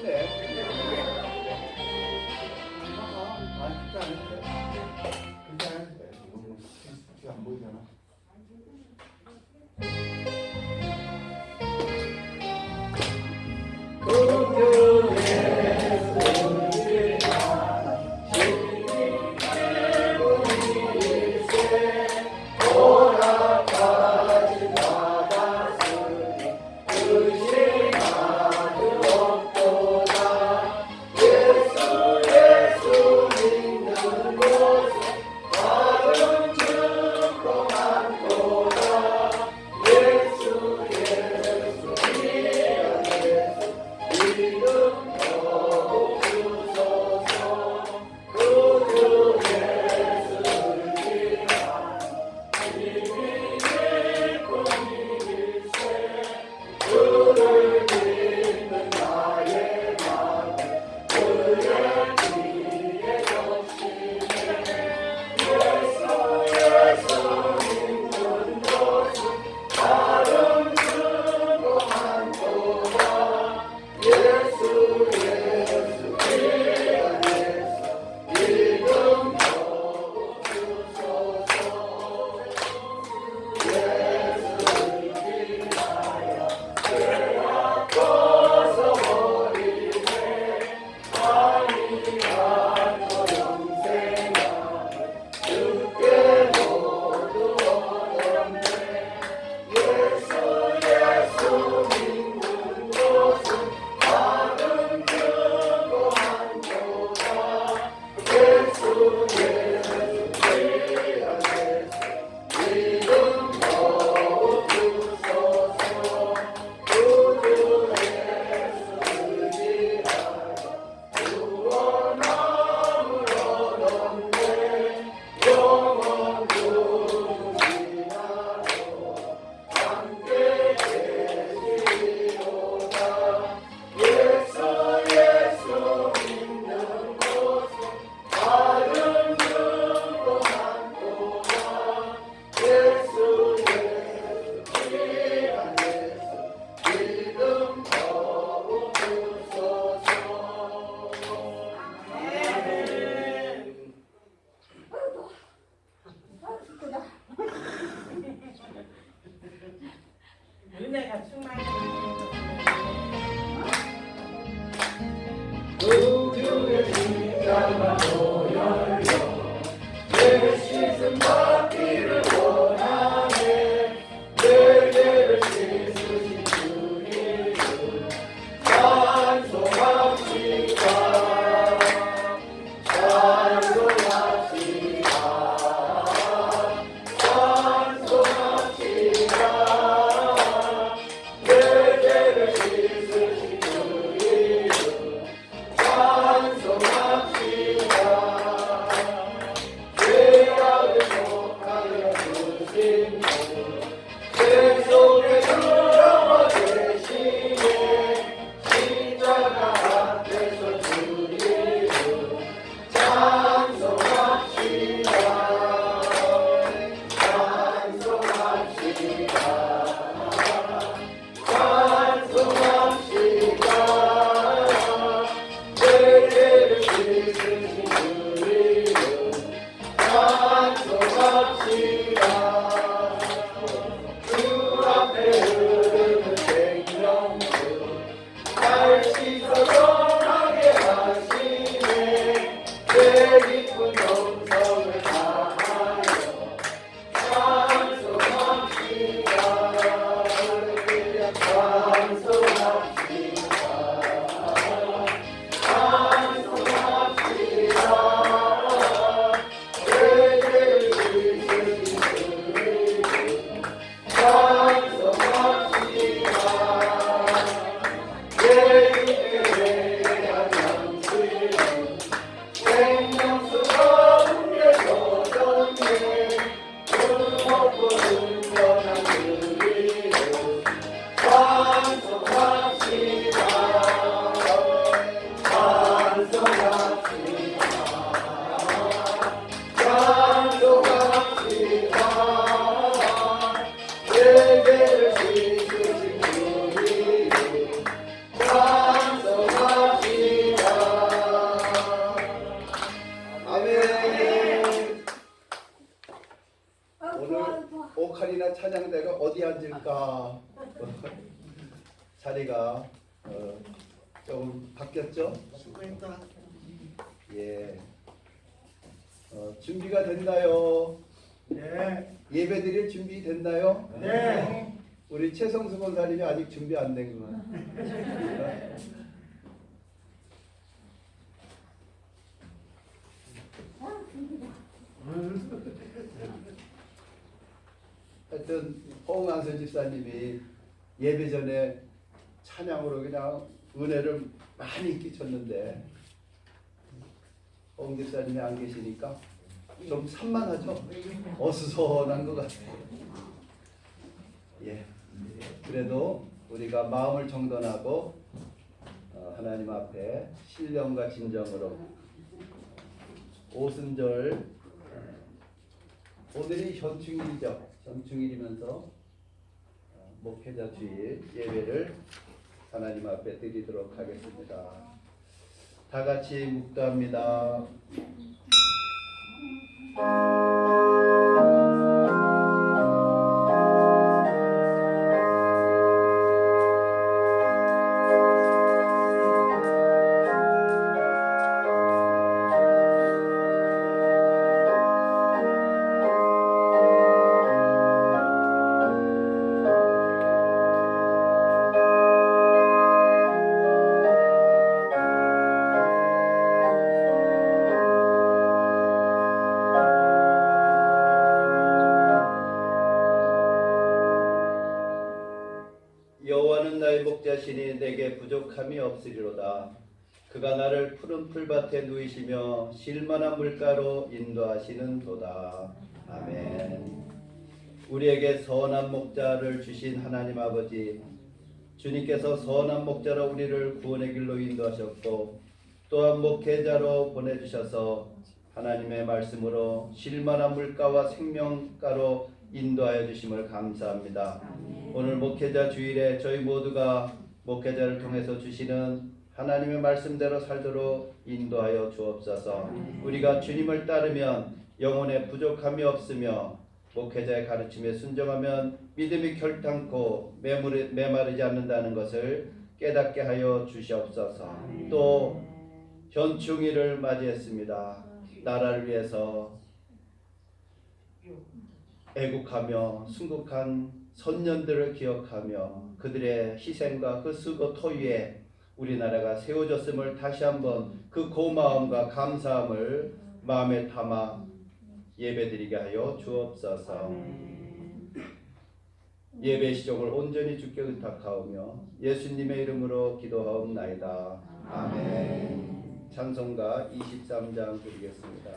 아프네. 아, 진짜 안 했어요. 그렇게 안 했어요. 너무 진짜 안 보이잖아. 찬양대가 어디 앉을까? 자리가 조금 바뀌었죠? 수고했다. 예. 준비가 됐나요? 네. 예배 드릴 준비 됐나요? 네. 우리 최성수 권사님이 아직 준비 안 된구나. 하여튼 홍한선 집사님이 예배 전에 찬양으로 그냥 은혜를 많이 끼쳤는데 홍 집사님이 안 계시니까 좀 산만하죠? 어수선한 것 같아요. 예. 그래도 우리가 마음을 정돈하고 하나님 앞에 신령과 진정으로 오순절 오늘이 현충일이죠. 현충일이면서 목회자 주일 예배를 하나님 앞에 드리도록 하겠습니다. 다 같이 묵도합니다. 여호와는 나의 목자시니 내게 부족함이 없으리로다. 그가 나를 푸른 풀밭에 누이시며 쉴만한 물가로 인도하시는도다. 아멘. 우리에게 선한 목자를 주신 하나님 아버지, 주님께서 선한 목자로 우리를 구원의 길로 인도하셨고 또한 목회자로 보내주셔서 하나님의 말씀으로 쉴만한 물가와 생명가로 인도하여 주심을 감사합니다. 오늘 목회자 주일에 저희 모두가 목회자를 통해서 주시는 하나님의 말씀대로 살도록 인도하여 주옵소서. 우리가 주님을 따르면 영혼에 부족함이 없으며 목회자의 가르침에 순종하면 믿음이 결탄코 메마르지 않는다는 것을 깨닫게 하여 주시옵소서. 또 현충일을 맞이했습니다. 나라를 위해서 애국하며 순국한 선년들을 기억하며 그들의 희생과 그 수고 토위에 우리나라가 세워졌음을 다시 한번 그 고마움과 감사함을 마음에 담아 예배드리게 하여 주옵소서. 예배 시종을 온전히 주께 의탁하오며 예수님의 이름으로 기도하옵나이다. 아멘. 찬송가 23장 드리겠습니다.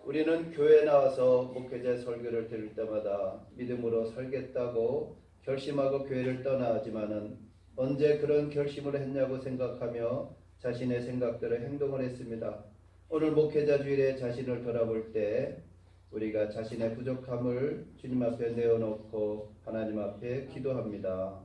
우리는 교회에 나와서 목회자 설교를 들을 때마다 믿음으로 살겠다고 결심하고 교회를 떠나지만은 언제 그런 결심을 했냐고 생각하며 자신의 생각대로 행동을 했습니다. 오늘 목회자 주일에 자신을 돌아볼 때 우리가 자신의 부족함을 주님 앞에 내어놓고 하나님 앞에 기도합니다.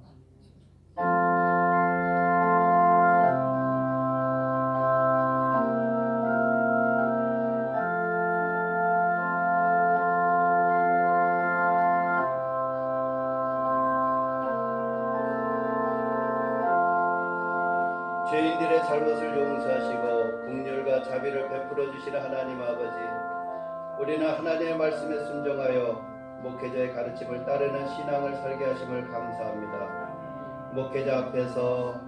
우리들의 잘못을 용서하시고 긍휼과 자비를 베풀어 주시는 하나님 아버지, 우리는 하나님의 말씀에 순종하여 목회자의 가르침을 따르는 신앙을 살게 하심을 감사합니다. 목회자 앞에서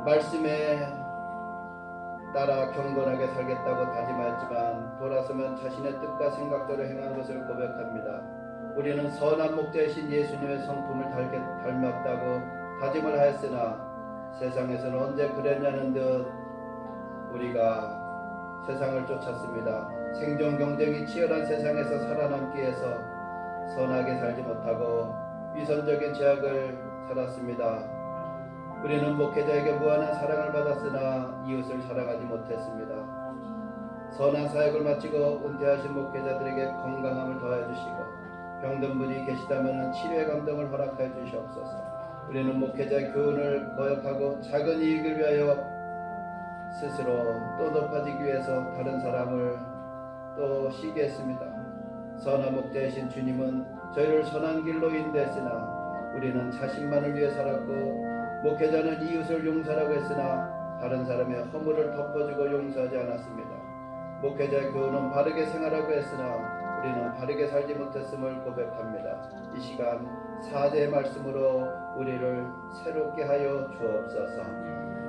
말씀에 따라 경건하게 살겠다고 다짐하였지만 돌아서면 자신의 뜻과 생각대로 행한 것을 고백합니다. 우리는 선한 목자이신 예수님의 성품을 닮았다고 다짐을 하였으나 세상에서는 언제 그랬냐는 듯 우리가 세상을 쫓았습니다. 생존 경쟁이 치열한 세상에서 살아남기 위해서 선하게 살지 못하고 위선적인 죄악을 살았습니다. 우리는 목회자에게 무한한 사랑을 받았으나 이웃을 사랑하지 못했습니다. 선한 사역을 마치고 은퇴하신 목회자들에게 건강함을 더해 주시고 병든 분이 계시다면 치료의 감동을 허락해 주시옵소서. 우리는 목회자의 교훈을 거역하고 작은 이익을 위하여 스스로 또 높아지기 위해서 다른 사람을 또 시기했습니다. 선한 목자이신 주님은 저희를 선한 길로 인도했으나 우리는 자신만을 위해 살았고 목회자는 이웃을 용서하라고 했으나 다른 사람의 허물을 덮어주고 용서하지 않았습니다. 목회자의 교훈은 바르게 생활하고 했으나 우리는 바르게 살지 못했음을 고백합니다. 이 시간 4대의 말씀으로 우리를 새롭게 하여 주옵소서.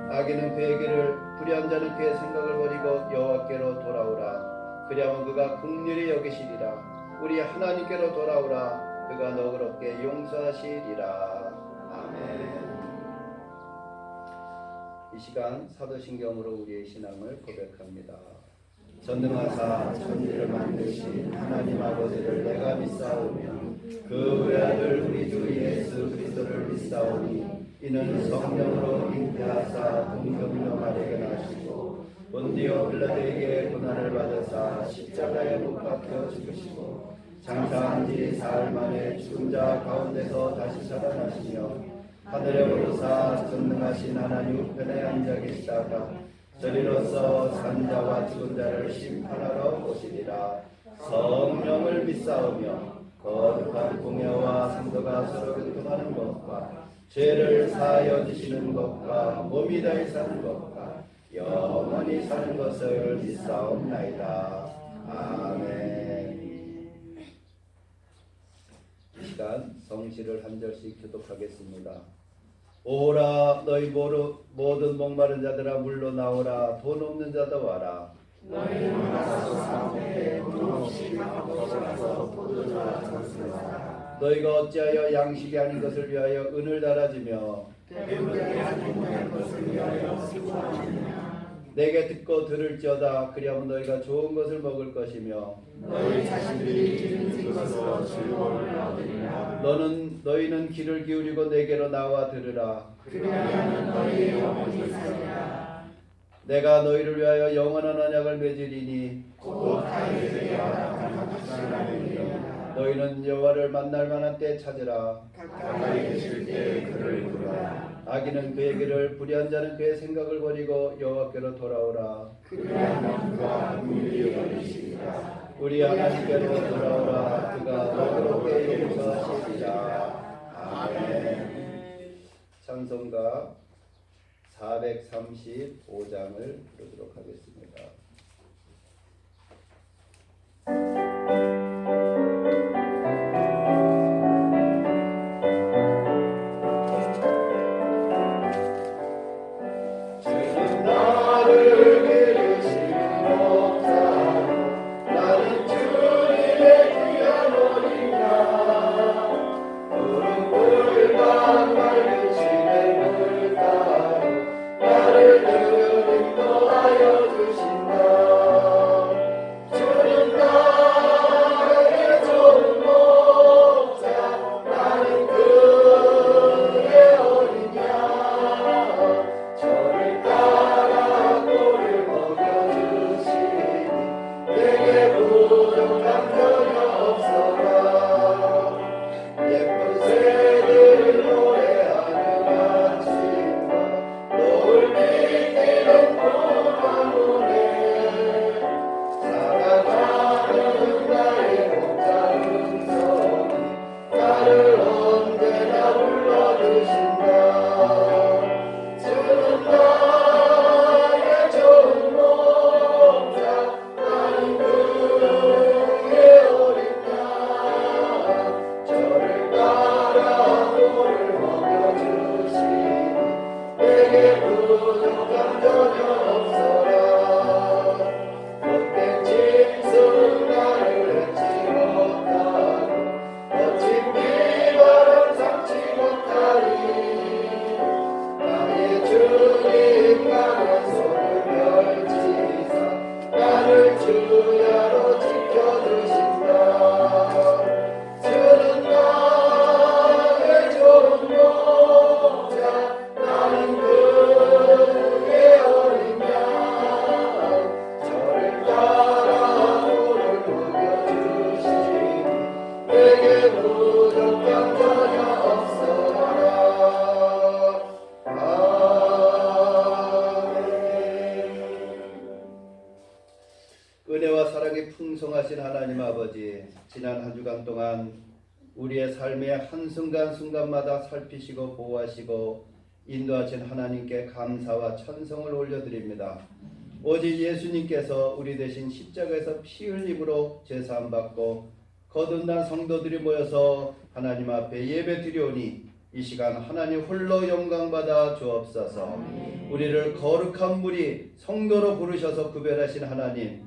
악인은 그의 길을, 불의한 자는 그의 생각을 버리고 여호와께로 돌아오라. 그리하면 그가 긍휼히 여기시리라. 우리 하나님께로 돌아오라. 그가 너그럽게 용서하시리라. 아멘. 이 시간 사도신경으로 우리의 신앙을 고백합니다. 전능하사 천지를 만드신 하나님 아버지를 내가 믿사오며 그 외아들 우리 주 예수 그리스도를 믿사오니 이는 성령으로 잉태하사 동정녀 마리아에게 나시고 본디오 빌라도에게 고난을 받으사 십자가에 못 박혀 죽으시고 장사한 지 사흘 만에 죽은 자 가운데서 다시 살아나시며 하늘에 오르사 전능하신 하나님 우편에 앉아 계시다가 저리로서 산자와 죽은 자를 심판하러 오시리라. 성령을 믿사오며 거룩한 공예와 상도가 서로 교통하는 것과 죄를 사하여 주시는 것과 몸이 다히 사는 것과 영원히 사는 것을 믿사옵나이다. 아멘. 이 시간 성시를 한 절씩 교독하겠습니다. 오라 너희 모든 목마른 자들아 물로 나오라. 돈 없는 자도 와라. 너희 나라서 사업에 돈 없이 가서 포도주와 장수를 사라. 너희가 어찌하여 양식이 아닌 것을 위하여 은을 달아주며 배부르게 하지 못할 것을 위하여 수고하느냐. 내게 듣고 들을지어다. 그리하면 너희가 좋은 것을 먹을 것이며 너희 자신들이 기른 것으로 즐거움을 얻으리라. 너희는 귀를 기울이고 내게로 나와 들으라. 그리하면 너희 영혼이 살리라. 내가 너희를 위하여 영원한 언약을 맺으리니 곧 다윗에게와 같으시라느니라. 너희는 여호와를 만날 만한 때 찾으라. 가까이 계실 때 그를 부르라. 악인은 그의 길을, 불의한 자는 그의 생각을 버리고 여호와께로 돌아오라. 그리하면 그가 긍휼히 여기시리라. 우리 하나님께로 돌아오라. 그가 너그럽게 용서하시리라. 아멘. 찬송가 435장을 부르도록 하겠습니다. 무한하게 풍성하신 하나님 아버지, 지난 한 주간 동안 우리의 삶의 한순간순간마다 살피시고 보호하시고 인도하신 하나님께 감사와 찬송을 올려드립니다. 오직 예수님께서 우리 대신 십자가에서 피 흘림으로 제사함 받고 거듭난 성도들이 모여서 하나님 앞에 예배 드리오니 이 시간 하나님 홀로 영광받아 주옵소서. 우리를 거룩한 무리 성도로 부르셔서 구별하신 하나님,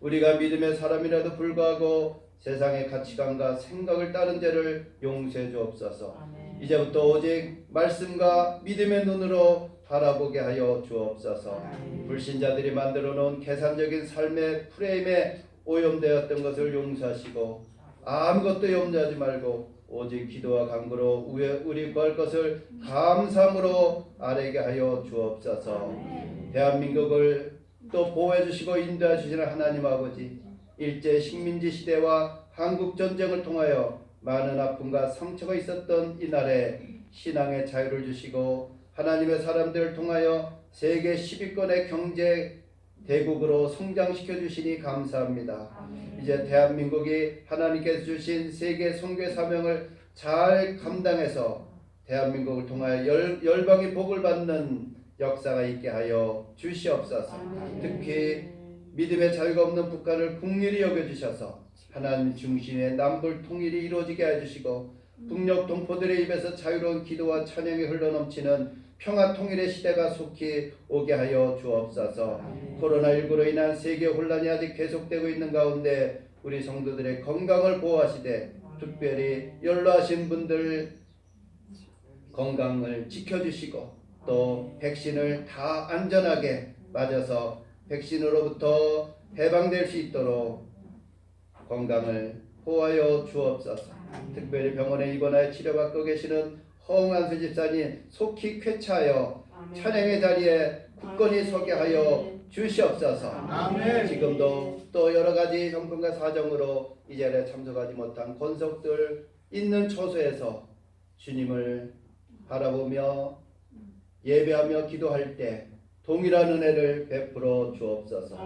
우리가 믿음의 사람이라도 불구하고 세상의 가치관과 생각을 따른 죄를 용서해 주옵소서. 이제부터 오직 말씀과 믿음의 눈으로 바라보게 하여 주옵소서. 불신자들이 만들어 놓은 계산적인 삶의 프레임에 오염되었던 것을 용서하시고 아무것도 염려하지 말고 오직 기도와 간구로 우리 구할 것을 감사함으로 아뢰게 하여 주옵소서. 대한민국을 또 보호해 주시고 인도해 주시는 하나님 아버지, 일제 식민지 시대와 한국 전쟁을 통하여 많은 아픔과 상처가 있었던 이날에 신앙의 자유를 주시고 하나님의 사람들을 통하여 세계 10위권의 경제 대국으로 성장시켜 주시니 감사합니다. 이제 대한민국이 하나님께서 주신 세계 선교 사명을 잘 감당해서 대한민국을 통하여 열방의 복을 받는 역사가 있게 하여 주시옵소서. 특히 믿음의 자유가 없는 북한을 긍휼히 여겨주셔서 하나님 중심의 남북 통일이 이루어지게 해주시고 북녘 동포들의 입에서 자유로운 기도와 찬양이 흘러넘치는 평화 통일의 시대가 속히 오게 하여 주옵소서. 코로나19로 인한 세계 혼란이 아직 계속되고 있는 가운데 우리 성도들의 건강을 보호하시되 특별히 연로하신 분들 건강을 지켜주시고 또 백신을 다 안전하게 맞아서 백신으로부터 해방될 수 있도록 건강을 보호하여 주옵소서. 특별히 병원에 입원하여 치료받고 계시는 허응한수 집사님 속히 쾌차하여 찬양의 자리에 굳건히 서게 하여 주시옵소서. 아멘. 지금도 또 여러 가지 형편과 사정으로 이 자리에 참석하지 못한 권속들 있는 처소에서 주님을 바라보며 예배하며 기도할 때 동일한 은혜를 베풀어 주옵소서.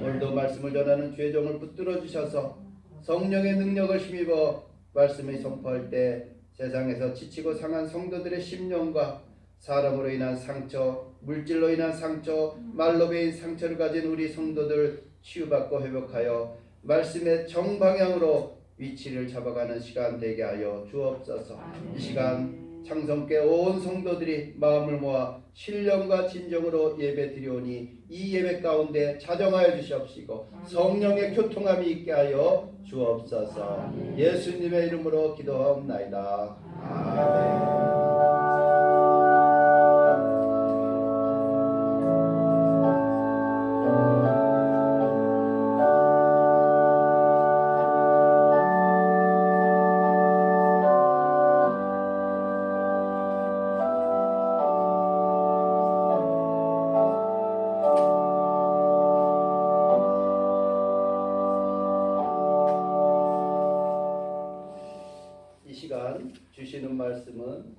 오늘도 말씀을 전하는 주의 종을 붙들어 주셔서 성령의 능력을 힘입어 말씀을 선포할 때 세상에서 지치고 상한 성도들의 심령과 사람으로 인한 상처, 물질로 인한 상처, 말로 베인 상처를 가진 우리 성도들 치유받고 회복하여 말씀의 정방향으로 위치를 잡아가는 시간 되게 하여 주옵소서. 이 시간 창성께 온 성도들이 마음을 모아 신령과 진정으로 예배 드리오니 이 예배 가운데 자정하여 주시옵시고 성령의 교통함이 있게 하여 주옵소서. 예수님의 이름으로 기도하옵나이다. 아멘. 주시는 말씀은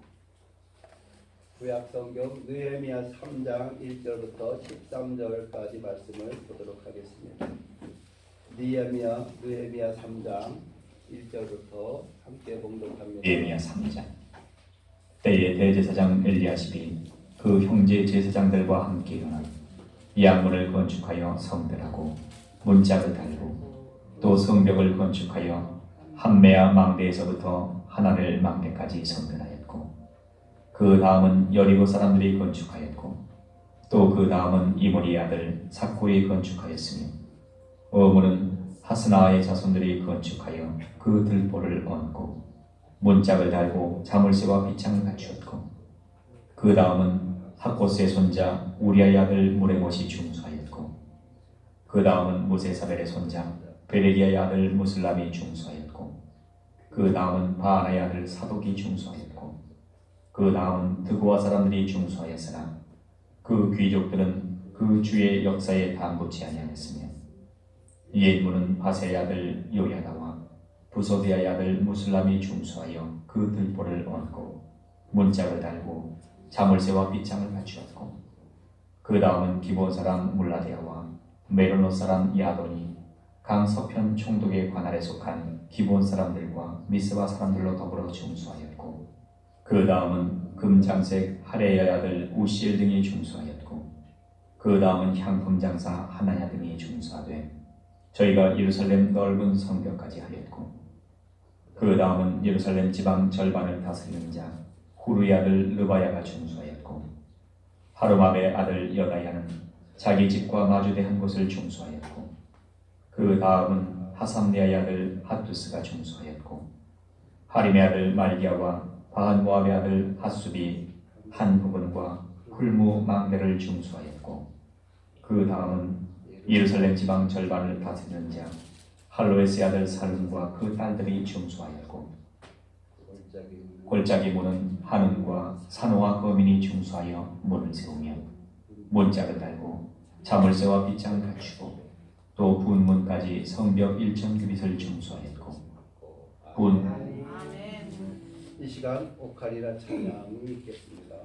구약성경 느헤미야 3장 1절부터 13절까지 말씀을 보도록 하겠습니다. 느헤미야 3장 1절부터 함께 봉독합니다. 느헤미야 3장. 때에 대제사장 엘리야십이 그 형제 제사장들과 함께 일어나 양문을 건축하여 성들하고 문짝을 달고 또 성벽을 건축하여 함메아 망대에서부터 하나를 망대까지 성전하였고 그 다음은 여리고 사람들이 건축하였고 또 그 다음은 이므리의 아들 삭구이 건축하였으며 어문은 하스나의 자손들이 건축하여 그 들보를 얹고 문짝을 달고 자물쇠와 비창을 갖추었고 그 다음은 학고스의 손자 우리아의 아들 무레못이 중수하였고 그 다음은 무세사벨의 손자 베레기야의 아들 무슬람이 중수하였고 그 다음은 바하나의 아들 사독이 중수하였고 그 다음은 드고와 사람들이 중수하였으나 그 귀족들은 그 주의 역사에 당붙지 아니하였으며 이엘문은 바세의 아들 요야다와 부소디아의 아들 무슬람이 중수하여 그 들보를 얹고 문짝을 달고 자물쇠와 빗장을 갖추었고 그 다음은 기본 사람 물라디아와 메로노 사람 야돈이 강서편 총독의 관할에 속한 기본 사람들과 미스바 사람들로 더불어 중수하였고 그 다음은 금장색 하레야의 아들 우시엘 등이 중수하였고 그 다음은 향품 장사 하나냐 등이 중수하되 저희가 예루살렘 넓은 성벽까지 하였고 그 다음은 예루살렘 지방 절반을 다스리는 자 후루의 아들 르바야가 중수하였고 하루마베의 아들 여다야는 자기 집과 마주대한 곳을 중수하였고 그 다음은 하삼리아의 아들 하투스가 중수하였고 하림의 아들 말기야와 바한모압의 아들 하수비 한 부분과 훌무 망대를 중수하였고 그 다음은 예루살렘 지방 절반을 다스리는 자 할로에스의 아들 살룸과 그 딸들이 중수하였고 골짜기 문은 한운과 산호와 거민이 중수하여 문을 세우며 문짝을 달고 자물쇠와 빗장을 갖추고 또 분문까지 성벽 1,000규빗을 중수하였고 이 시간 오카리라 찬양이 있겠습니다.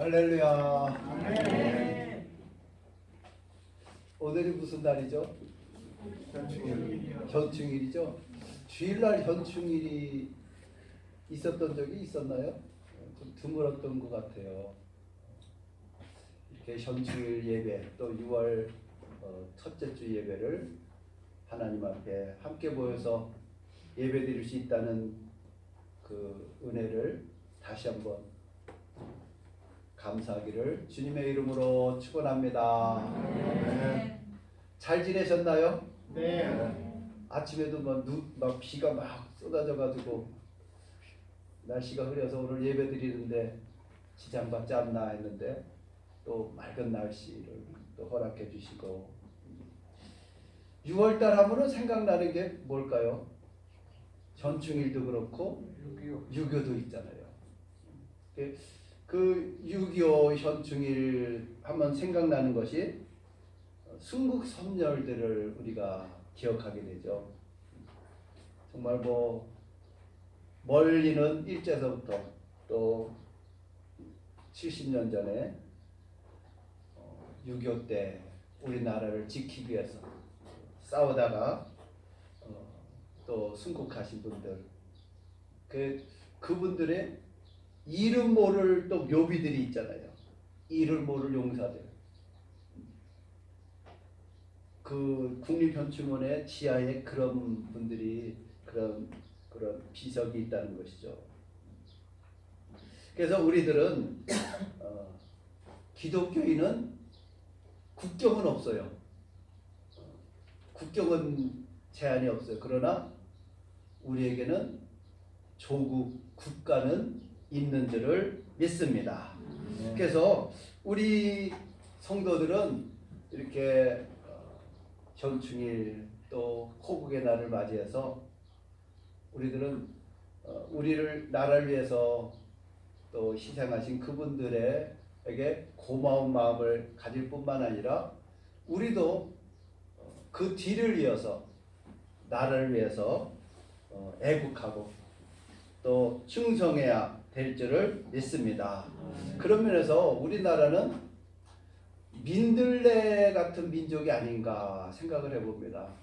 할렐루야. 오늘이 무슨 날이죠? 현충일이죠. 주일날 현충일이 있었던 적이 있었나요? 좀 드물었던 것 같아요. 이렇게 현충일 예배 또 6월 첫째 주 예배를 하나님 앞에 함께 모여서 예배 드릴 수 있다는 그 은혜를 다시 한번 감사하기를 주님의 이름으로 축원합니다. 잘 지내셨나요? 네. 아침에도 막 비가 막 쏟아져 가지고 날씨가 흐려서 오늘 예배 드리는데 지장받지 않나 했는데 또 맑은 날씨를 또 허락해 주시고 6월달 하면은 생각나는 게 뭘까요? 전충일도 그렇고 6.25도 있잖아요. 그 6.25 현충일 하면 생각나는 것이 순국 선열들을 우리가 기억하게 되죠. 정말 뭐 멀리는 일제서부터 또 70년 전에 6.25 때 우리나라를 지키기 위해서 싸우다가 또 순국하신 분들 그분들의 이름 모를 또 묘비들이 있잖아요. 이름 모를 용사들. 그 국립현충원의 지하에 그런 분들이 그런 비석이 있다는 것이죠. 그래서 우리들은 기독교인은 국경은 없어요. 국경은 제한이 없어요. 그러나 우리에게는 조국 국가는 있는 줄을 믿습니다. 그래서 우리 성도들은 이렇게 현충일 또 호국의 날을 맞이해서 우리들은 우리를 나라를 위해서 또 희생하신 그분들에게 고마운 마음을 가질 뿐만 아니라 우리도 그 뒤를 이어서 나라를 위해서 애국하고 또 충성해야 될 줄을 믿습니다. 그런 면에서 우리나라는 민들레 같은 민족이 아닌가 생각을 해봅니다.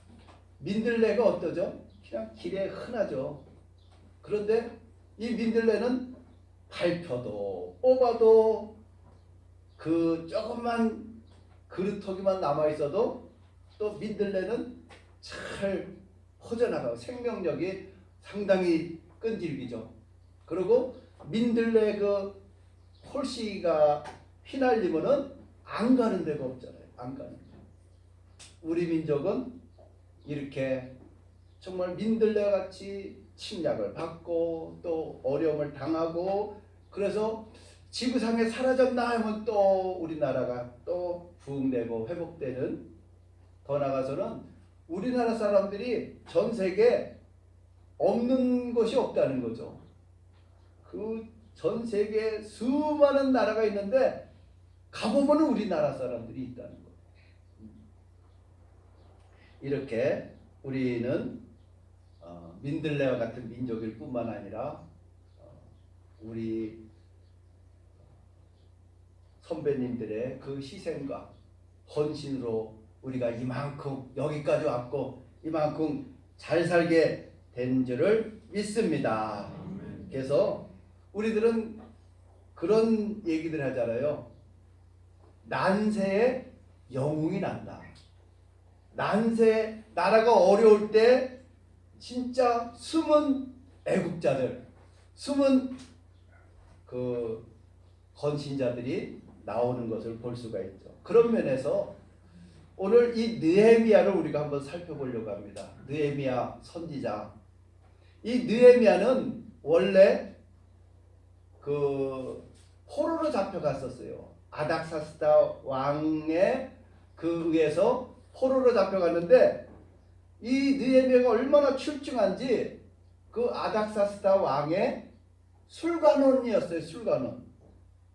민들레가 어떠죠? 그냥 길에 흔하죠. 그런데 이 민들레는 밟혀도 뽑아도 그 조금만 그루터기만 남아있어도 또 민들레는 잘 퍼져나가고 생명력이 상당히 끈질기죠. 그리고 민들레 그 홀씨가 휘날리면은 안 가는 데가 없잖아요. 안 가는 데. 우리 민족은 이렇게 정말 민들레 같이 침략을 받고 또 어려움을 당하고 그래서 지구상에 사라졌나 하면 또 우리나라가 또 부흥되고 회복되는 더 나아가서는 우리나라 사람들이 전 세계에 없는 것이 없다는 거죠. 그 전 세계에 수많은 나라가 있는데 가보면 우리나라 사람들이 있다는 거예요. 이렇게 우리는 민들레와 같은 민족일 뿐만 아니라 우리 선배님들의 그 희생과 헌신으로 우리가 이만큼 여기까지 왔고 이만큼 잘 살게 된 줄을 믿습니다. 그래서 우리들은 그런 얘기들 하잖아요. 난세에 영웅이 난다. 난세 나라가 어려울 때 진짜 숨은 애국자들, 숨은 그 헌신자들이 나오는 것을 볼 수가 있죠. 그런 면에서 오늘 이 느헤미야를 우리가 한번 살펴보려고 합니다. 느헤미야 선지자. 이 느헤미야는 원래 그 포로로 잡혀갔었어요. 아닥사스다 왕의 그 의해서 포로로 잡혀갔는데 이 느헤미야가 얼마나 출중한지 그 아닥사스다 왕의 술관원이었어요. 술관원.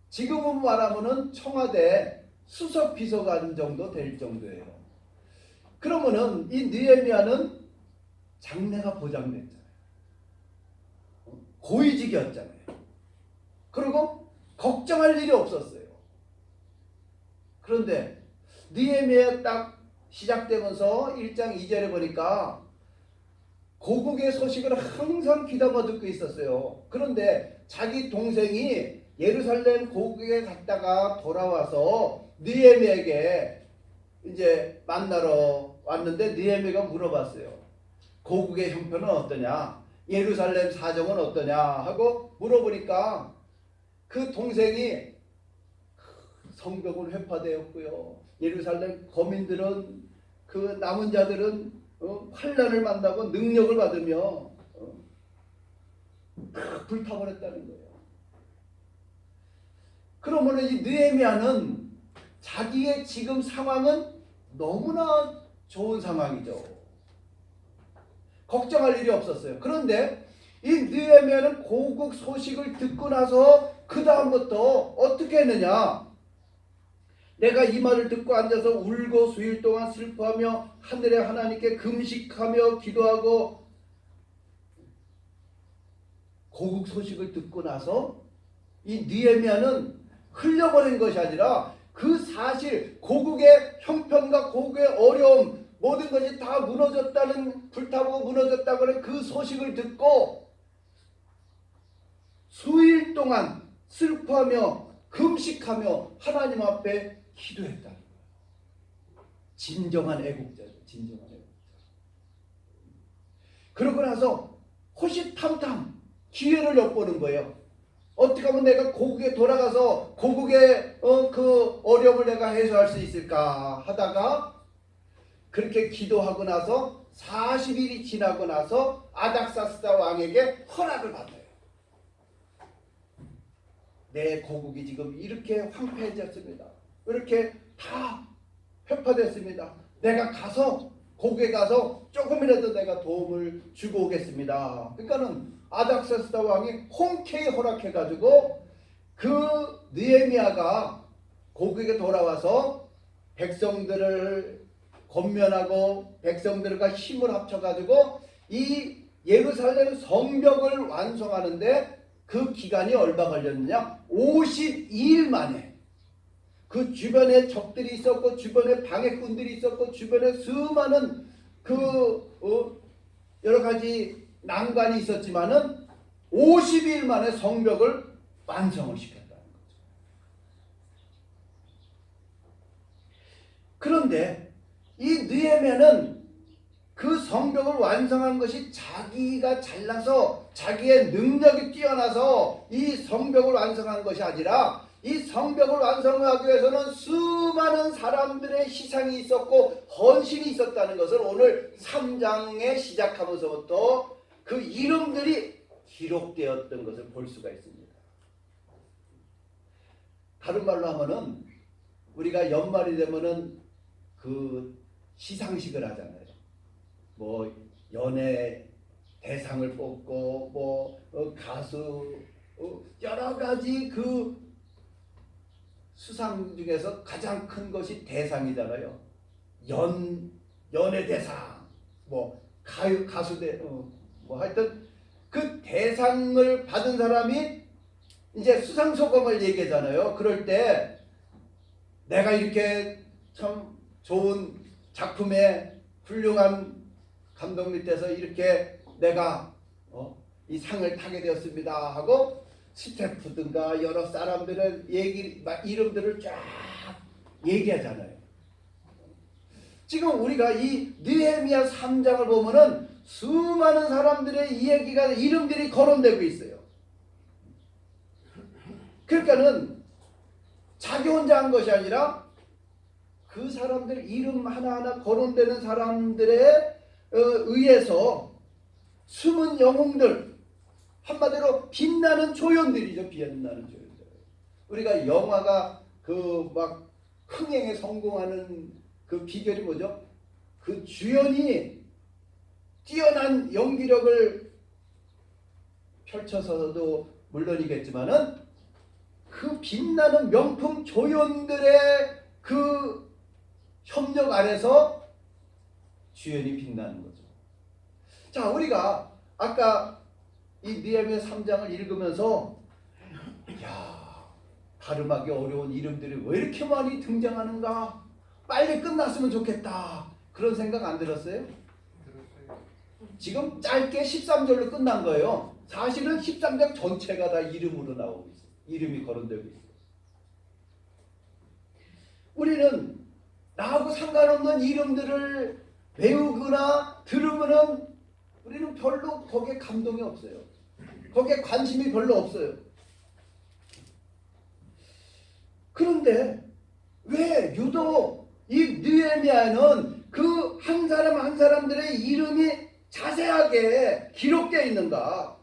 지금은 말하면은 청와대 수석 비서관 정도 될 정도예요. 그러면은 이 느헤미야는 장래가 보장됐잖아요. 고위직이었잖아요. 그리고 걱정할 일이 없었어요. 그런데 느헤미야 딱 시작되면서 1장 2절에 보니까 고국의 소식을 항상 귀담아 듣고 있었어요. 그런데 자기 동생이 예루살렘 고국에 갔다가 돌아와서 느헤미야에게 이제 만나러 왔는데 느헤미야가 물어봤어요. 고국의 형편은 어떠냐? 예루살렘 사정은 어떠냐? 하고 물어보니까 그 동생이 성벽은 회파되었고요. 예루살렘 거민들은 그 남은 자들은 환난을 만나고 능력을 받으며 불타버렸다는 거예요. 그러면 이 느헤미야는 자기의 지금 상황은 너무나 좋은 상황이죠. 걱정할 일이 없었어요. 그런데 이 느헤미야는 고국 소식을 듣고 나서 그 다음부터 어떻게 했느냐? 내가 이 말을 듣고 앉아서 울고 수일 동안 슬퍼하며 하늘의 하나님께 금식하며 기도하고 고국 소식을 듣고 나서 이 느헤미야는 흘려버린 것이 아니라 그 사실 고국의 형편과 고국의 어려움 모든 것이 다 무너졌다는 불타고 무너졌다고 하는 그 소식을 듣고 수일 동안 슬퍼하며 금식하며 하나님 앞에 기도했다는 거예요. 진정한 애국자죠. 진정한 애국자. 그러고 나서 호시탐탐 기회를 엿보는 거예요. 어떻게 하면 내가 고국에 돌아가서 고국의 그 어려움을 내가 해소할 수 있을까 하다가 그렇게 기도하고 나서 40일이 지나고 나서 아닥사스다 왕에게 허락을 받아요. 내 고국이 지금 이렇게 황폐해졌습니다. 이렇게 다 회파됐습니다. 내가 가서 고국에 가서 조금이라도 내가 도움을 주고 오겠습니다. 그러니까는 아닥사스다 왕이 흔쾌히 허락해가지고 그 느헤미야가 고국에 돌아와서 백성들을 권면하고 백성들과 힘을 합쳐가지고 이 예루살렘 성벽을 완성하는데 그 기간이 얼마 걸렸느냐? 52일 만에. 그 주변에 적들이 있었고 주변에 방해꾼들이 있었고 주변에 수많은 여러 가지 난관이 있었지만은 50일 만에 성벽을 완성을 시켰다는 거죠. 그런데 이 느헤미야는 그 성벽을 완성한 것이 자기가 잘나서 자기의 능력이 뛰어나서 이 성벽을 완성한 것이 아니라 이 성벽을 완성하기 위해서는 수많은 사람들의 희생이 있었고 헌신이 있었다는 것을 오늘 3장에 시작하면서부터 그 이름들이 기록되었던 것을 볼 수가 있습니다. 다른 말로 하면은 우리가 연말이 되면은 그 시상식을 하잖아요. 뭐 연예 대상을 뽑고 뭐 가수 여러 가지 그 수상 중에서 가장 큰 것이 대상이잖아요. 연예 대상, 뭐 가수대, 뭐 하여튼 그 대상을 받은 사람이 이제 수상 소감을 얘기하잖아요. 그럴 때 내가 이렇게 참 좋은 작품에 훌륭한 감독 밑에서 이렇게 내가 이 상을 타게 되었습니다 하고 스태프든가 여러 사람들의 이름들을 쫙 얘기하잖아요. 지금 우리가 이 느헤미야 3장을 보면은 수많은 사람들의 이름들이 거론되고 있어요. 그러니까는 자기 혼자 한 것이 아니라 그 사람들 이름 하나하나 거론되는 사람들에 의해서 숨은 영웅들, 한마디로 빛나는 조연들이죠. 빛나는 조연들. 우리가 영화가 그 막 흥행에 성공하는 그 비결이 뭐죠? 그 주연이 뛰어난 연기력을 펼쳐서도 물론이겠지만은 그 빛나는 명품 조연들의 그 협력 아래서 주연이 빛나는 거죠. 자, 우리가 아까 이 느헤미야 3장을 읽으면서 야, 발음하기 어려운 이름들이 왜 이렇게 많이 등장하는가? 빨리 끝났으면 좋겠다. 그런 생각 안 들었어요? 지금 짧게 13절로 끝난 거예요. 사실은 13장 전체가 다 이름으로 나오고 있어요. 이름이 거론되고 있어요. 우리는 나하고 상관없는 이름들을 외우거나 들으면은 우리는 별로 거기에 감동이 없어요. 거기에 관심이 별로 없어요. 그런데 왜 유독 이 느헤미야는 그 한 사람 한 사람들의 이름이 자세하게 기록되어 있는가?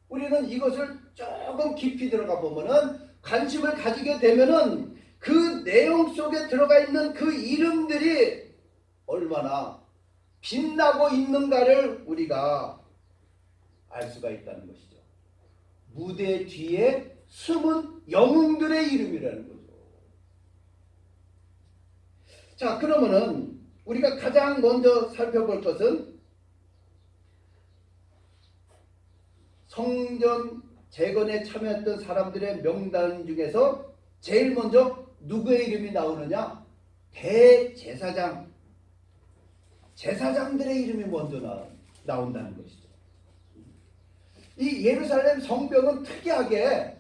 우리는 이것을 조금 깊이 들어가 보면은 관심을 가지게 되면은 그 내용 속에 들어가 있는 그 이름들이 얼마나 빛나고 있는가를 우리가 알 수가 있다는 것이죠. 무대 뒤에 숨은 영웅들의 이름이라는 거죠. 자, 그러면은 우리가 가장 먼저 살펴볼 것은 성전 재건에 참여했던 사람들의 명단 중에서 제일 먼저 누구의 이름이 나오느냐? 대제사장, 제사장들의 이름이 먼저 나온다는 것이죠. 이 예루살렘 성벽은 특이하게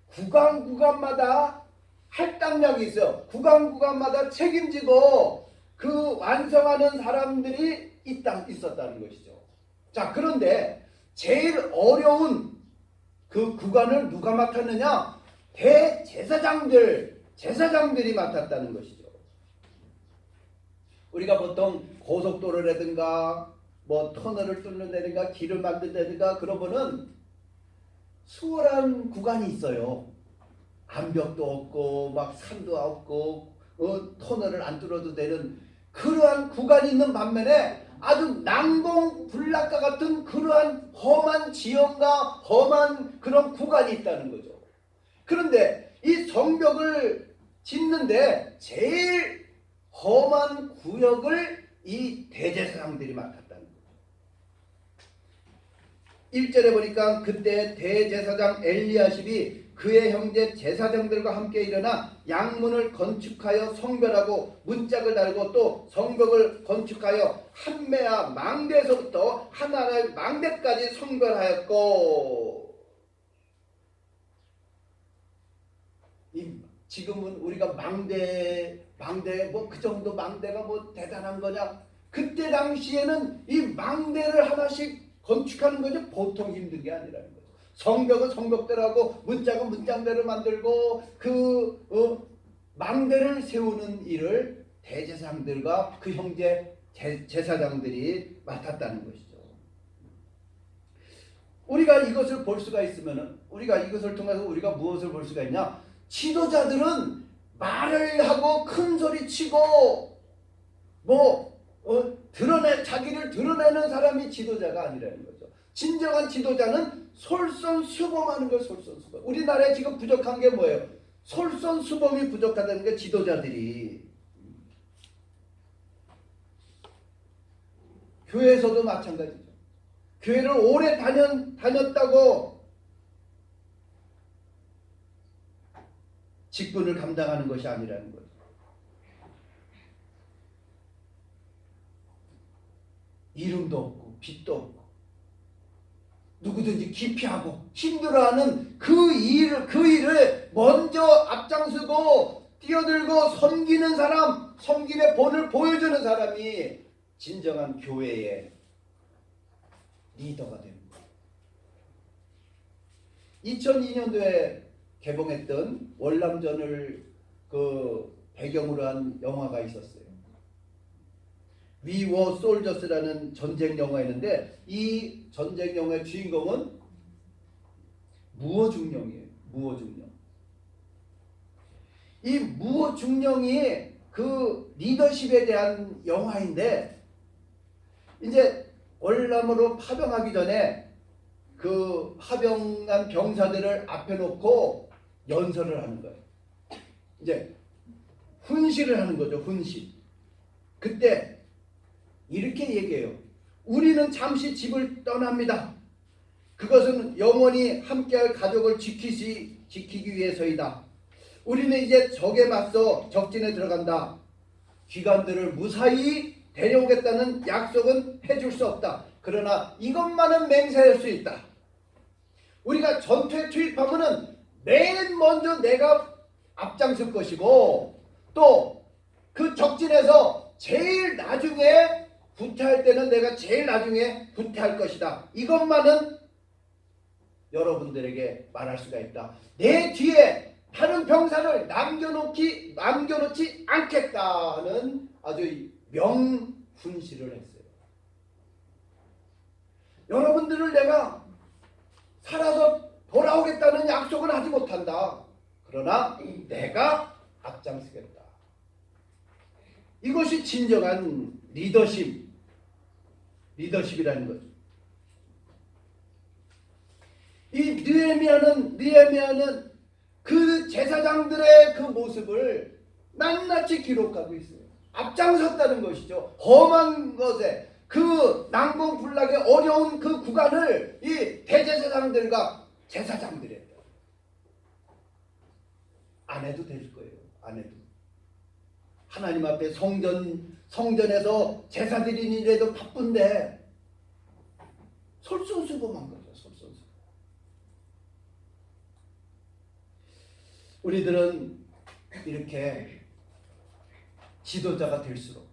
구간마다 할당량이 있어요. 구간마다 책임지고 그 완성하는 사람들이 있었다는 것이죠. 자, 그런데 제일 어려운 그 구간을 누가 맡았느냐? 제사장들이 맡았다는 것이죠. 우리가 보통 고속도로라든가 뭐 터널을 뚫는다든가 길을 만든다든가 그러면은 수월한 구간이 있어요. 암벽도 없고 막 산도 없고 터널을 안 뚫어도 되는 그러한 구간이 있는 반면에 아주 난공불락과 같은 그러한 험한 지형과 험한 그런 구간이 있다는 거죠. 그런데 이 성벽을 짓는데 제일 험한 구역을 이 대제사장들이 맡았다는 거죠. 1절에 보니까 그때 대제사장 엘리야십이 그의 형제 제사장들과 함께 일어나 양문을 건축하여 성별하고 문짝을 달고 또 성벽을 건축하여 한매와 망대에서부터 하나의 망대까지 성별하였고, 지금은 우리가 망대 뭐 그 정도 망대가 뭐 대단한 거냐? 그때 당시에는 이 망대를 하나씩 건축하는 것이 보통 힘든 게 아니라는 거죠. 성벽은 성벽대로 하고 문짝은 문짝대로 만들고 망대를 세우는 일을 대제사장들과 그 형제 제사장들이 맡았다는 것이죠. 우리가 이것을 볼 수가 있으면은 우리가 이것을 통해서 우리가 무엇을 볼 수가 있냐? 지도자들은 말을 하고 큰 소리 치고 자기를 드러내는 사람이 지도자가 아니라는 거죠. 진정한 지도자는 솔선수범하는 걸 솔선수범. 우리나라에 지금 부족한 게 뭐예요? 솔선수범이 부족하다는 게 지도자들이. 교회에서도 마찬가지죠. 교회를 오래 다녔다고 직분을 감당하는 것이 아니라는 거죠. 이름도 없고 빚도 없고 누구든지 기피하고 힘들어하는 그 일을 먼저 앞장서고 뛰어들고 섬기는 사람, 섬김의 본을 보여주는 사람이 진정한 교회의 리더가 되는 거예요. 2002년도에 개봉했던 월남전을 배경으로 한 영화가 있었어요. We Were Soldiers라는 전쟁 영화였는데 이 전쟁 영화의 주인공은 무어중령이에요. 무어중령. 이 무어중령이 그 리더십에 대한 영화인데 이제 월남으로 파병하기 전에 그 파병한 병사들을 앞에 놓고 연설을 하는 거예요. 이제 훈시를 하는 거죠. 훈시. 그때 이렇게 얘기해요. 우리는 잠시 집을 떠납니다. 그것은 영원히 함께할 가족을 지키기 지키기 위해서이다. 우리는 이제 적에 맞서 적진에 들어간다. 기관들을 무사히 데려오겠다는 약속은 해줄 수 없다. 그러나 이것만은 맹세할 수 있다. 우리가 전투에 투입하면은 맨 먼저 내가 앞장설 것이고, 또 그 적진에서 제일 나중에 후퇴할 때는 내가 제일 나중에 후퇴할 것이다. 이것만은 여러분들에게 말할 수가 있다. 내 뒤에 다른 병사를 남겨놓지 않겠다는 아주 명훈시를 했어요. 여러분들을 내가 살아서 돌아오겠다는 약속은 하지 못한다. 그러나 내가 앞장서겠다. 이것이 진정한 리더십이라는 거죠. 이 느헤미야는 그 제사장들의 그 모습을 낱낱이 기록하고 있어요. 앞장섰다는 것이죠. 험한 것에, 그 난공불락의 어려운 그 구간을 이 대제사장들과 제사장들이 했다. 안 해도 될 거예요. 안 해도. 하나님 앞에 성전에서 제사 드리는 일에도 바쁜데 솔선수범한 거죠. 솔선수범. 우리들은 이렇게 지도자가 될수록,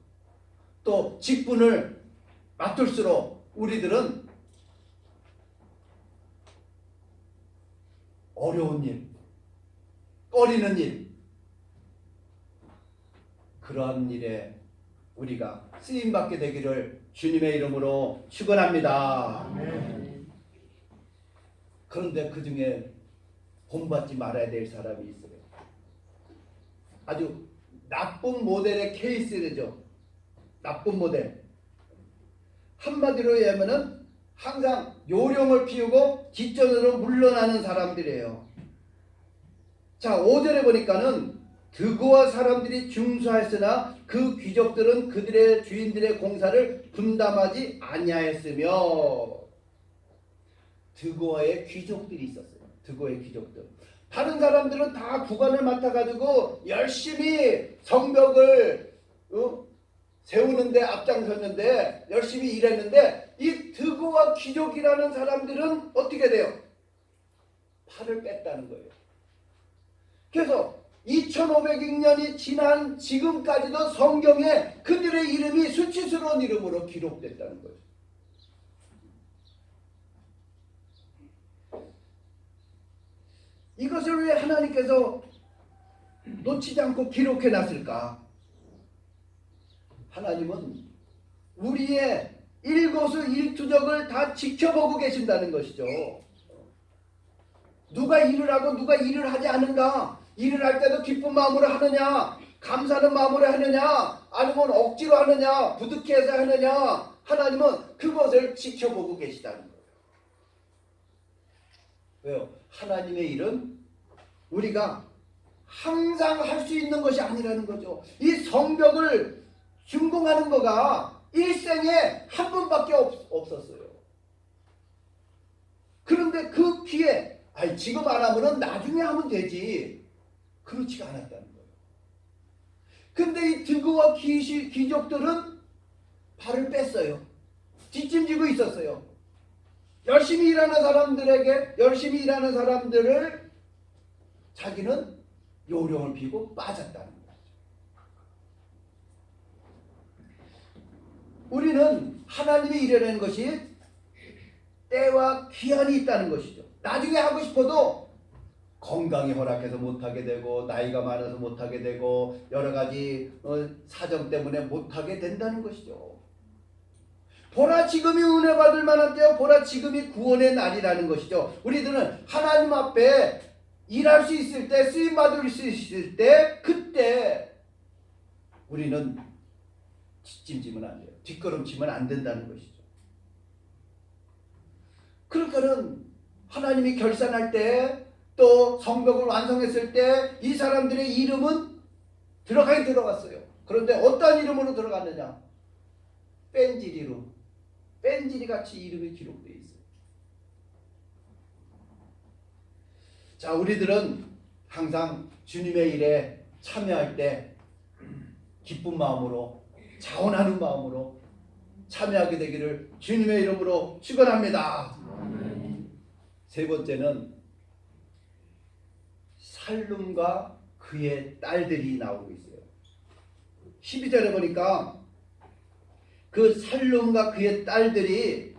또 직분을 맡을수록 우리들은 어려운 일, 꺼리는 일, 그러한 일에 우리가 쓰임받게 되기를 주님의 이름으로 축원합니다. 그런데 그 중에 본받지 말아야 될 사람이 있어요. 아주 나쁜 모델의 케이스죠. 나쁜 모델. 한마디로 얘기하면은 항상 요령을 피우고 뒷전으로 물러나는 사람들이에요. 자, 5절에 보니까는 드고와 사람들이 중수하였으나 그 귀족들은 그들의 주인들의 공사를 분담하지 아니하였으며, 드고와의 귀족들이 있었어요. 드고의 귀족들. 다른 사람들은 다 구관을 맡아가지고 열심히 성벽을 세우는데 앞장섰는데 열심히 일했는데, 이 드고와 귀족이라는 사람들은 어떻게 돼요? 팔을 뺐다는 거예요. 그래서 2500년이 지난 지금까지도 성경에 그들의 이름이 수치스러운 이름으로 기록됐다는 거죠. 이것을 왜 하나님께서 놓치지 않고 기록해 놨을까? 하나님은 우리의 일거수일투족을 다 지켜보고 계신다는 것이죠. 누가 일을 하고 누가 일을 하지 않은가? 일을 할 때도 기쁜 마음으로 하느냐, 감사하는 마음으로 하느냐, 아니면 억지로 하느냐, 부득이해서 하느냐, 하나님은 그것을 지켜보고 계시다는 거예요. 왜요? 하나님의 일은 우리가 항상 할 수 있는 것이 아니라는 거죠. 이 성벽을 준공하는 거가 일생에 한 번밖에 없었어요. 그런데 그 기회, 지금 안 하면 나중에 하면 되지, 그렇지가 않았다는 거예요. 근데 이 드고와 귀족들은 발을 뺐어요. 뒷짐지고 있었어요. 열심히 일하는 사람들을 자기는 요령을 피고 빠졌다는 거죠. 우리는 하나님이 일하는 것이 때와 기한이 있다는 것이죠. 나중에 하고 싶어도 건강이 허락해서 못하게 되고, 나이가 많아서 못하게 되고, 여러 가지 사정 때문에 못하게 된다는 것이죠. 보라 지금이 은혜 받을 만한 때요, 보라 지금이 구원의 날이라는 것이죠. 우리들은 하나님 앞에 일할 수 있을 때, 쓰임 받을 수 있을 때, 그때 우리는 뒷짐지면 안 돼요. 뒷걸음치면 안 된다는 것이죠. 그러니까는 하나님이 결산할 때, 또 성벽을 완성했을 때 이 사람들의 이름은 들어가긴 들어갔어요. 그런데 어떤 이름으로 들어갔느냐? 뺀지리로, 뺀지리 같이 이름이 기록되어 있어요. 자, 우리들은 항상 주님의 일에 참여할 때 기쁜 마음으로, 자원하는 마음으로 참여하게 되기를 주님의 이름으로 축원합니다. 세 번째는 살룸과 그의 딸들이 나오고 있어요. 12절에 보니까 그 살룸과 그의 딸들이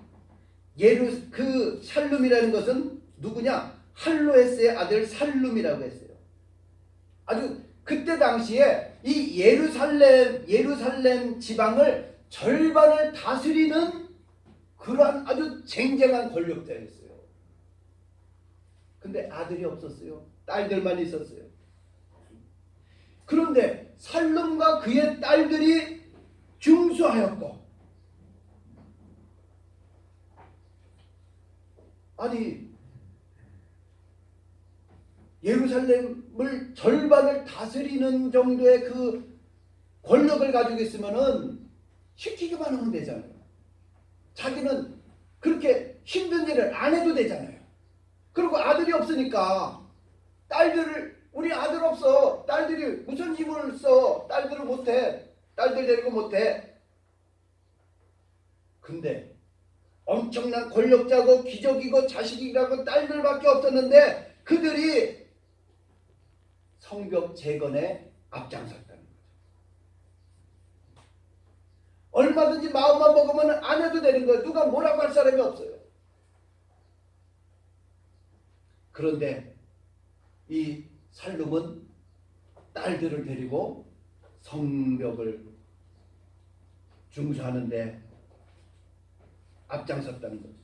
그 살룸이라는 것은 누구냐? 할로에스의 아들 살룸이라고 했어요. 아주 그때 당시에 이 예루살렘 지방을 절반을 다스리는 그러한 아주 쟁쟁한 권력자였어요. 근데 아들이 없었어요. 딸들만 있었어요. 그런데 살룸과 그의 딸들이 중수하였고, 아니 예루살렘을 절반을 다스리는 정도의 그 권력을 가지고 있으면은 시키기만 하면 되잖아요. 자기는 그렇게 힘든 일을 안 해도 되잖아요. 그리고 아들이 없으니까 우리 아들 없어. 딸들이 무슨 힘을 써? 딸들을 못해. 딸들 데리고 못해. 근데 엄청난 권력자고 기적이고 자식이라고 딸들밖에 없었는데 그들이 성벽 재건에 앞장섰다는 거죠. 얼마든지 마음만 먹으면 안 해도 되는 거예요. 누가 뭐라고 할 사람이 없어요. 그런데 이 살룸은 딸들을 데리고 성벽을 중수하는데 앞장섰다는 거죠.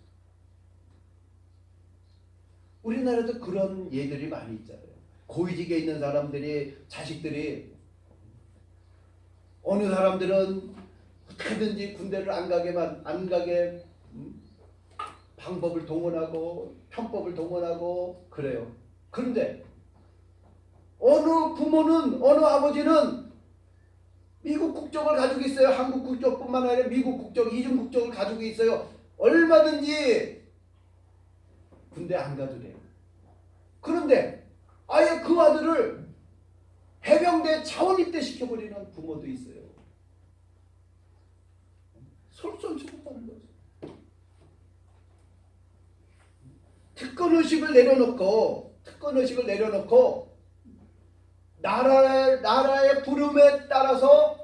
우리나라도 그런 예들이 많이 있잖아요. 고위직에 있는 사람들이, 자식들이, 어느 사람들은 어떻게든지 군대를 안 가게 방법을 동원하고 편법을 동원하고 그래요. 그런데 어느 부모는, 어느 아버지는 미국 국적을 가지고 있어요. 한국 국적뿐만 아니라 미국 국적, 이중 국적을 가지고 있어요. 얼마든지 군대 안 가도 돼요. 그런데 아예 그 아들을 해병대 자원 입대 시켜버리는 부모도 있어요. 솔선수범하는 거죠. 특권의식을 내려놓고 나라의 부름에 따라서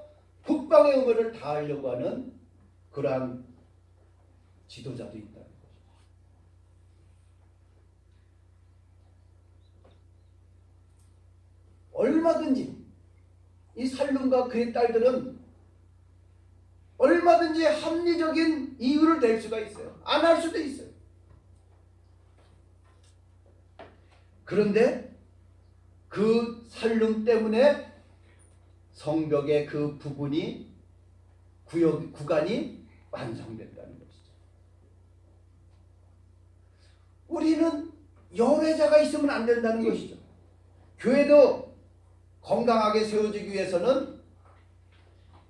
국방의 의무를 다하려고 하는 그러한 지도자도 있다는 거죠. 얼마든지 이 살룸과 그의 딸들은 얼마든지 합리적인 이유를 댈 수가 있어요. 안 할 수도 있어요. 그런데 그 살룸 때문에 성벽의 그 부분이 구간이 완성됐다는 것이죠. 우리는 여외자가 있으면 안 된다는 것이죠. 교회도 건강하게 세워지기 위해서는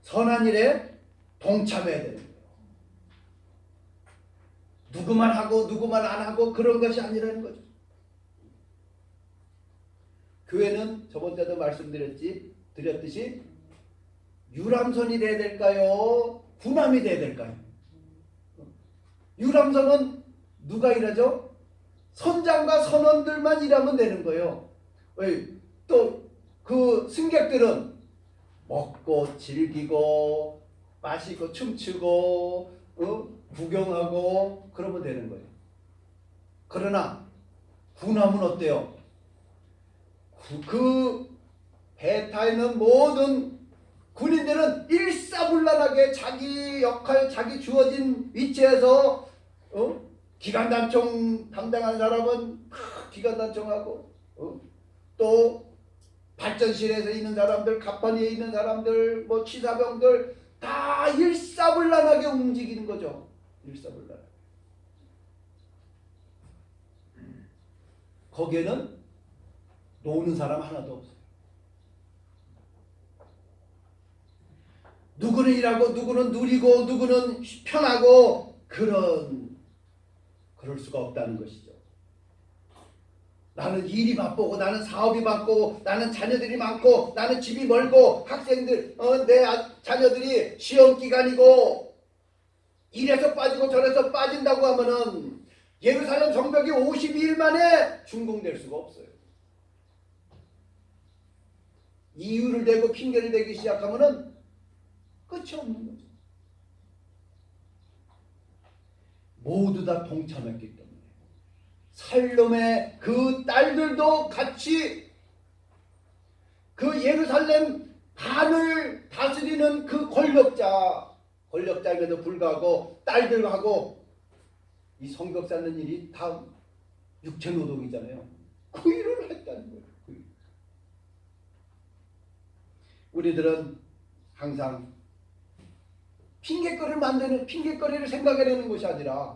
선한 일에 동참해야 되는 거예요. 누구만 하고 누구만 안 하고 그런 것이 아니라는 거죠. 교회는 저번 때도 드렸듯이 유람선이 돼야 될까요? 군함이 돼야 될까요? 유람선은 누가 일하죠? 선장과 선원들만 일하면 되는 거예요. 또 그 승객들은 먹고 즐기고 마시고 춤추고 구경하고 그러면 되는 거예요. 그러나 군함은 어때요? 그 배 타 있는 모든 군인들은 일사불란하게 자기 역할, 자기 주어진 위치에서 기관단총 담당하는 사람은 기관단총하고 또 발전실에서 있는 사람들, 갑판위에 있는 사람들, 뭐 취사병들 다 일사불란하게 움직이는 거죠. 일사불란. 거기에는 노는 사람 하나도 없어요. 누구는 일하고 누구는 누리고 누구는 편하고 그럴 수가 없다는 것이죠. 나는 일이 바쁘고 나는 사업이 바쁘고 나는 자녀들이 많고 나는 집이 멀고 학생들 내 자녀들이 시험 기간이고 이래서 빠지고 저래서 빠진다고 하면은 예루살렘 성벽이 52일 만에 준공될 수가 없어요. 이유를 대고 핑계를 대기 시작하면은 끝이 없는 거죠. 모두 다 동참했기 때문에 살롬의 그 딸들도 같이 그 예루살렘 반을 다스리는 그 권력자임에도 불구하고 딸들하고 이 성벽 쌓는 일이 다 육체 노동이잖아요. 그 일을 했다는 거예요. 그 일. 우리들은 항상 핑계거리를 생각해내는 것이 아니라